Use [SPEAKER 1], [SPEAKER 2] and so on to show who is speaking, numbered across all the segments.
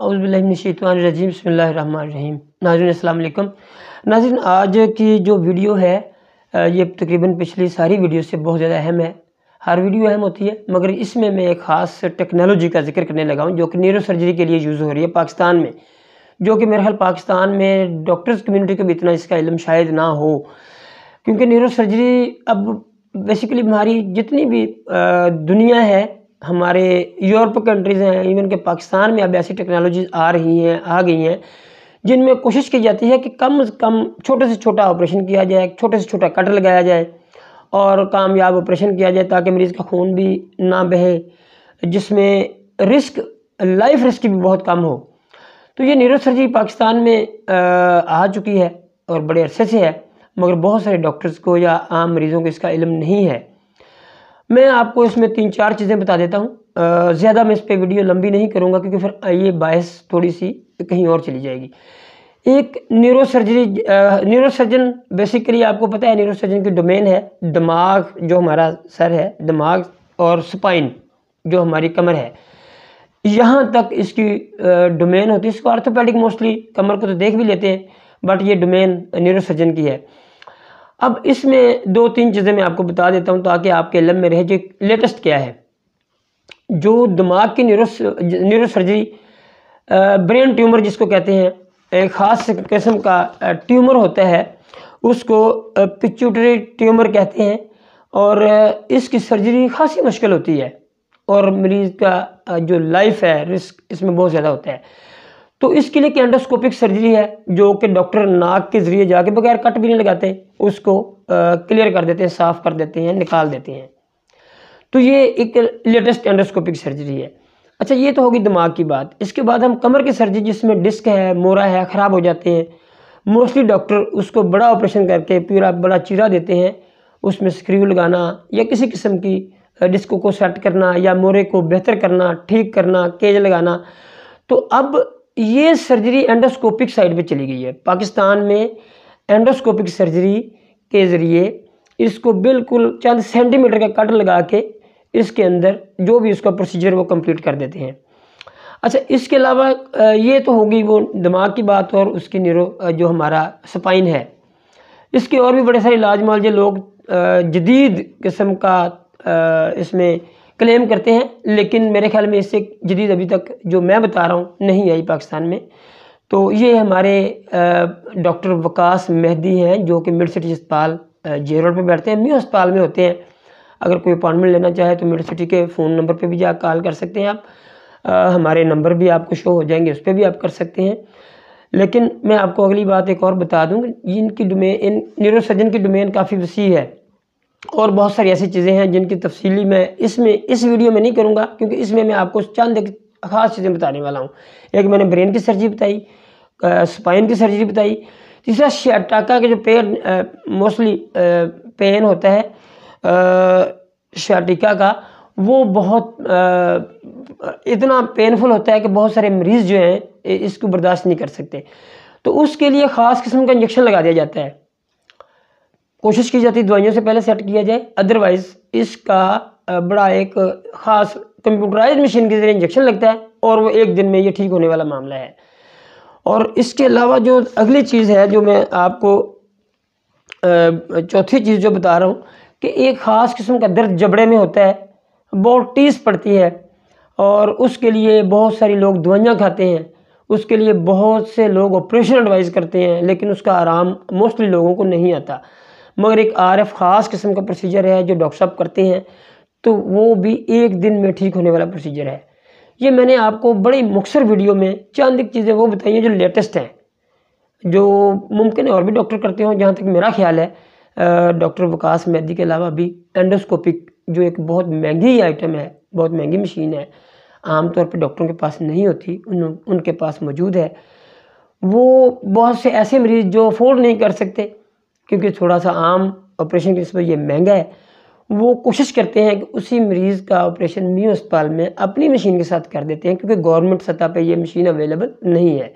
[SPEAKER 1] औज़ुबिल्लाहिमिनश्शैतानिर्रजीम बिस्मिल्लाहिर्रहमानिर्रहीम। नाज़रीन अस्सलाम वालेकुम। नाज़रीन आज की जो वीडियो है ये तकरीबन पिछली सारी वीडियो से बहुत ज़्यादा अहम है। हर वीडियो अहम होती है मगर इसमें मैं एक ख़ास टेक्नोलॉजी का जिक्र करने लगा हूँ जो कि न्यूरो सर्जरी के लिए यूज़ हो रही है पाकिस्तान में, जो कि मेरे ख्याल पाकिस्तान में डॉक्टर्स कम्युनिटी को भी इतना इसका इल्म शायद ना हो, क्योंकि न्यूरो सर्जरी अब बेसिकली हमारी जितनी भी दुनिया है, हमारे यूरोप कंट्रीज़ हैं, इवन के पाकिस्तान में अब ऐसी टेक्नोलॉजीज़ आ रही हैं, आ गई हैं, जिनमें कोशिश की जाती है कि कम से कम छोटे से छोटा ऑपरेशन किया जाए, छोटे से छोटा कट लगाया जाए और कामयाब ऑपरेशन किया जाए ताकि मरीज़ का खून भी ना बहे, जिसमें रिस्क लाइफ रिस्क भी बहुत कम हो। तो ये न्यूरो सर्जरी पाकिस्तान में आ चुकी है और बड़े अरसे से है, मगर बहुत सारे डॉक्टर्स को या आम मरीज़ों को इसका इल्म नहीं है। मैं आपको इसमें 3-4 चीज़ें बता देता हूँ। ज़्यादा मैं इस पे वीडियो लंबी नहीं करूँगा क्योंकि फिर ये बहस थोड़ी सी कहीं और चली जाएगी। एक न्यूरो सर्जन बेसिकली आपको पता है न्यूरो सर्जन की डोमेन है दिमाग, जो हमारा सर है, दिमाग और स्पाइन जो हमारी कमर है, यहाँ तक इसकी डोमेन होती है। इसको ऑर्थोपेडिक मोस्टली कमर को तो देख भी लेते हैं, बट ये डोमेन न्यूरो सर्जन की है। अब इसमें 2-3 चीज़ें मैं आपको बता देता हूँ ताकि आपके इल्म में रहे जो लेटेस्ट क्या है। जो दिमाग की न्यूरो सर्जरी, ब्रेन ट्यूमर जिसको कहते हैं, एक ख़ास किस्म का ट्यूमर होता है, उसको पिट्यूटरी ट्यूमर कहते हैं और इसकी सर्जरी खासी मुश्किल होती है और मरीज़ का जो लाइफ है रिस्क इसमें बहुत ज़्यादा होता है। तो इसके लिए एंडोस्कोपिक सर्जरी है जो कि डॉक्टर नाक के ज़रिए जाके बगैर कट भी नहीं लगाते, उसको क्लियर कर देते हैं, साफ़ कर देते हैं, निकाल देते हैं। तो ये एक लेटेस्ट एंडोस्कोपिक सर्जरी है। अच्छा, ये तो होगी दिमाग की बात। इसके बाद हम कमर की सर्जरी, जिसमें डिस्क है, मोरा है, ख़राब हो जाते हैं, मोस्टली डॉक्टर उसको बड़ा ऑपरेशन करके पूरा बड़ा चीरा देते हैं, उसमें स्क्रू लगाना या किसी किस्म की डिस्क को सेट करना या मोरे को बेहतर करना, ठीक करना, केज लगाना। तो अब ये सर्जरी एंडोस्कोपिक साइड पे चली गई है। पाकिस्तान में एंडोस्कोपिक सर्जरी के ज़रिए इसको बिल्कुल चंद सेंटीमीटर का कट लगा के इसके अंदर जो भी उसका प्रोसीजर वो कंप्लीट कर देते हैं। अच्छा, इसके अलावा ये तो होगी वो दिमाग की बात और उसकी न्यूरो जो हमारा स्पाइन है, इसके और भी बड़े सारे इलाज मुआवजे लोग जदीद किस्म का इसमें क्लेम करते हैं, लेकिन मेरे ख्याल में इससे जदीद अभी तक जो मैं बता रहा हूँ नहीं आई पाकिस्तान में। तो ये हमारे डॉक्टर वकास मेहदी हैं जो कि मिड सिटी अस्पताल जे रोड पर बैठते हैं, म्यू अस्पताल में होते हैं। अगर कोई अपॉइंटमेंट लेना चाहे तो मिड सिटी के फ़ोन नंबर पे भी जा कॉल कर सकते हैं आप। हमारे नंबर भी आपको शो हो जाएंगे, उस पर भी आप कर सकते हैं। लेकिन मैं आपको अगली बात एक और बता दूँ, इनकी डोमेन, इन न्यूरो सर्जन की डोमेन काफ़ी वसी है और बहुत सारी ऐसी चीज़ें हैं जिनकी तफसीली मैं इस वीडियो में नहीं करूँगा, क्योंकि इसमें मैं आपको चंद एक ख़ास चीज़ें बताने वाला हूँ। एक मैंने ब्रेन की सर्जरी बताई, स्पाइन की सर्जरी बताई, तीसरा शाटाका के जो पेन मोस्टली पेन होता है शाटिका का, वो बहुत इतना पेनफुल होता है कि बहुत सारे मरीज़ जो हैं इसको बर्दाश्त नहीं कर सकते। तो उसके लिए ख़ास किस्म का इंजेक्शन लगा दिया जाता है। कोशिश की जाती है दवाइयों से पहले सेट किया जाए, अदरवाइज़ इसका बड़ा एक ख़ास कंप्यूटराइज्ड मशीन के ज़रिए इंजेक्शन लगता है और वो एक दिन में ये ठीक होने वाला मामला है। और इसके अलावा जो अगली चीज़ है जो मैं आपको चौथी चीज़ जो बता रहा हूँ कि एक ख़ास किस्म का दर्द जबड़े में होता है, बहुत टीस पड़ती है और उसके लिए बहुत सारी लोग दवाइयाँ खाते हैं, उसके लिए बहुत से लोग ऑपरेशन एडवाइस करते हैं, लेकिन उसका आराम मोस्टली लोगों को नहीं आता। मगर एक RF ख़ास किस्म का प्रोसीजर है जो डॉक्टर साहब करते हैं, तो वो भी एक दिन में ठीक होने वाला प्रोसीजर है। ये मैंने आपको बड़ी मुख्तसर वीडियो में चंद एक चीज़ें वो बताई हैं जो लेटेस्ट हैं, जो मुमकिन है और भी डॉक्टर करते हो। जहाँ तक मेरा ख्याल है डॉक्टर वकास मेहदी के अलावा भी एंडोस्कोपिक जो एक बहुत महंगी आइटम है, बहुत महंगी मशीन है, आमतौर पर डॉक्टरों के पास नहीं होती, उनके पास मौजूद है। वो बहुत से ऐसे मरीज़ जो अफोर्ड नहीं कर सकते क्योंकि थोड़ा सा आम ऑपरेशन की निस्बत ये महंगा है, वो कोशिश करते हैं कि उसी मरीज़ का ऑपरेशन म्यू अस्पताल में अपनी मशीन के साथ कर देते हैं, क्योंकि गवर्नमेंट सतह पे ये मशीन अवेलेबल नहीं है।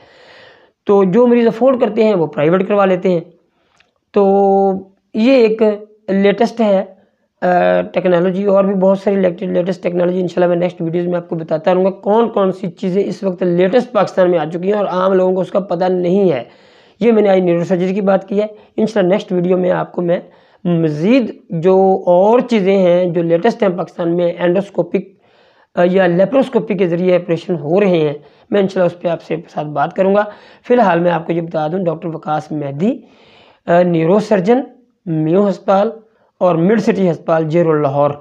[SPEAKER 1] तो जो मरीज़ अफोर्ड करते हैं वो प्राइवेट करवा लेते हैं। तो ये एक लेटेस्ट है टेक्नोलॉजी और भी बहुत सारी लेटेस्ट टेक्नोलॉजी इंशाल्लाह मैं नेक्स्ट वीडियोज़ में आपको बताता रहूँगा कौन कौन सी चीज़ें इस वक्त लेटेस्ट पाकिस्तान में आ चुकी हैं और आम लोगों को उसका पता नहीं है। ये मैंने आज न्यूरोसर्जरी की बात की है। इंशाल्लाह नेक्स्ट वीडियो में आपको मैं मज़ीद जो और चीज़ें हैं जो लेटेस्ट हैं पाकिस्तान में एंडोस्कोपिक या लेप्रोस्कोपी के ज़रिए ऑपरेशन हो रहे हैं, मैं इंशाल्लाह उस पर आपसे साथ बात करूँगा। फ़िलहाल मैं आपको ये बता दूँ, doctor Waqas Mehdi neurosurgeon, Mayo अस्पताल और मिड सिटी अस्पताल J road Lahore.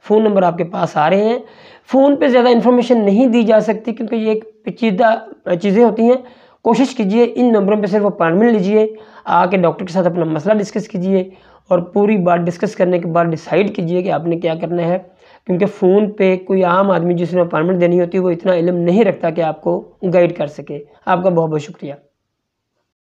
[SPEAKER 1] Phone number आपके पास आ रहे हैं। फ़ोन पे ज़्यादा इन्फॉर्मेशन नहीं दी जा सकती क्योंकि ये एक पेचीदा चीज़ें होती हैं। कोशिश कीजिए इन नंबरों पे सिर्फ अपॉइंटमेंट लीजिए, आके डॉक्टर के साथ अपना मसला डिस्कस कीजिए और पूरी बात डिस्कस करने के बाद डिसाइड कीजिए कि आपने क्या करना है। क्योंकि फ़ोन पे कोई आम आदमी जिसने अपॉइंटमेंट देनी होती है वो इतना इल्म नहीं रखता कि आपको गाइड कर सके। आपका बहुत बहुत शुक्रिया।